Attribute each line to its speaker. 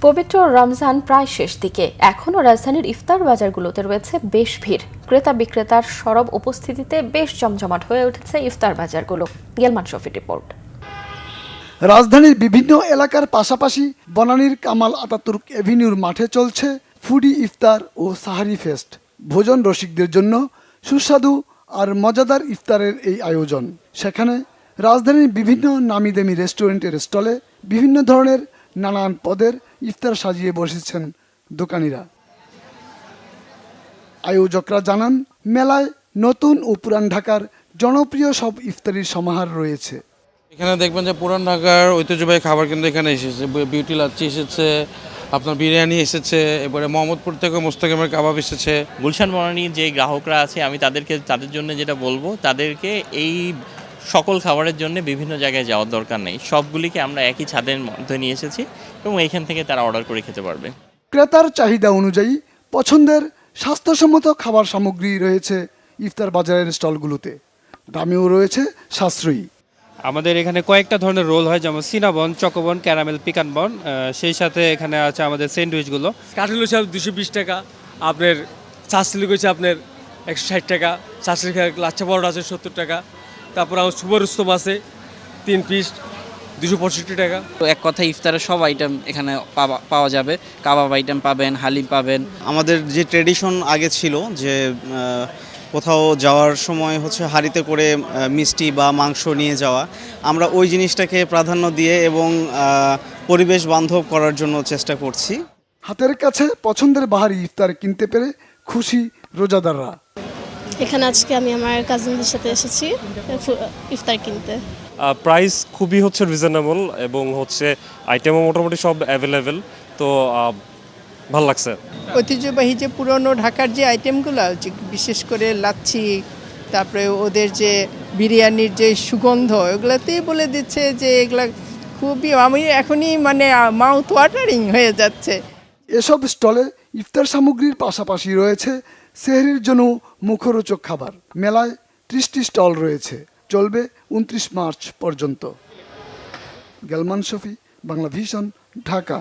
Speaker 1: পবিত্র রমজান প্রায় শেষ দিকে এখনও রাজধানীর ইফতার বাজারগুলোতে রয়েছে বেশ ভিড়। ক্রেতা বিক্রেতার সরব উপস্থিতিতে বেশ জমজমাট হয়ে উঠেছে ইফতার বাজারগুলো। গেলমান শফির রিপোর্ট।
Speaker 2: রাজধানীর বিভিন্ন এলাকার পাশাপাশি বনানীর কামাল আতাতুর্ক এভিনিউর মাঠে চলছে ফুডি ইফতার ও সাহারি ফেস্ট। ভোজন রসিকদের জন্য সুস্বাদু আর মজাদার ইফতারের এই আয়োজন। সেখানে রাজধানীর বিভিন্ন নামিদামি রেস্টুরেন্টের স্টলে বিভিন্ন ধরনের নানান পদের ইফতার সাজিয়ে বসেছেন দোকানিরা। আয়োজকরা জানান, মেলায় নতুন ও পুরান ঢাকার জনপ্রিয় সব ইফতারির সমাহার রয়েছে।
Speaker 3: এখানে দেখবেন যে পুরান ঢাকার ঐতিহ্যবাহী খাবার কিন্তু এখানে এসেছে। বিউটি লাচ্ছি এসেছে, আপনার বিরিয়ানি এসেছে, এবারে মোহাম্মদপুর থেকে মোস্তাকিমের কাবাব এসেছে।
Speaker 4: গুলশান বনানীর যে গ্রাহকরা আছে, আমি তাদের জন্য যেটা বলবো, তাদেরকে এই সকল খাবারের জন্য বিভিন্ন জায়গায় যাওয়ার দরকার নেই। সবগুলিকে আমরা একই ছাদের মধ্যে নিয়ে এসেছি এবং এইখান থেকে তারা অর্ডার করে খেতে পারবে।
Speaker 2: ক্রেতার চাহিদা অনুযায়ী পছন্দের স্বাস্থ্যসম্মত খাবার সামগ্রী রয়েছে ইফতার বাজারের স্টলগুলোতে। দামেও রয়েছে সাশ্রয়ী।
Speaker 5: আমাদের এখানে কয়েকটা ধরনের রোল হয়, যেমন সিনাবন, চকোবন, ক্যারামেল, পিকান বন। সেই সাথে এখানে আছে আমাদের স্যান্ডউইচগুলো।
Speaker 6: কাঠুল হচ্ছে 220 টাকা, আপনার চাষলিক হচ্ছে আপনার 160 টাকা, চাষলিক লাচ্ছা পরোটা আছে 70 টাকা, তারপর আমার সুপার উস্তম আছে 3 পিস 265 টাকা।
Speaker 7: তো এক কথা ইফতারের সব আইটেম এখানে পাওয়া যাবে। কাবাব আইটেম পাবেন, হালিম পাবেন।
Speaker 8: আমাদের যে ট্রেডিশন আগে ছিল যে কোথাও যাওয়ার সময় হচ্ছে হাঁড়িতে করে মিষ্টি বা মাংস নিয়ে যাওয়া, আমরা ওই জিনিসটাকে প্রাধান্য দিয়ে এবং পরিবেশ বান্ধব করার জন্য চেষ্টা করছি।
Speaker 2: হাতের কাছে পছন্দের বাহারি ইফতার কিনতে পেরে খুশি রোজাদাররা।
Speaker 9: এখানে আজকে আমি আমার কাজিনদের সাথে এসেছি ইফতার কিনতে।
Speaker 10: প্রাইস খুবই রিজনেবল এবং আইটেমও মোটামুটি সব অ্যাভেলেবেল, তো ভালো লাগছে।
Speaker 11: ঐতিহ্যবাহী যে পুরনো ঢাকার যে আইটেমগুলো, বিশেষ করে লাচ্ছি, তারপরে ওদের যে বিরিয়ানির যে সুগন্ধ, ওগুলাতেই বলে দিচ্ছে যে এগুলা খুবই, আমি এখনই মাউথ ওয়াটারিং হয়ে যাচ্ছে।
Speaker 2: এসব স্টলে ইফতার সামগ্রীর পাশাপাশি রয়েছে সেহরির জন্য মুখরোচক খাবার। মেলায় 30টি স্টল রয়েছে, চলবে 29 মার্চ পর্যন্ত। গেলমান শফি, বাংলা ভিশন, ঢাকা।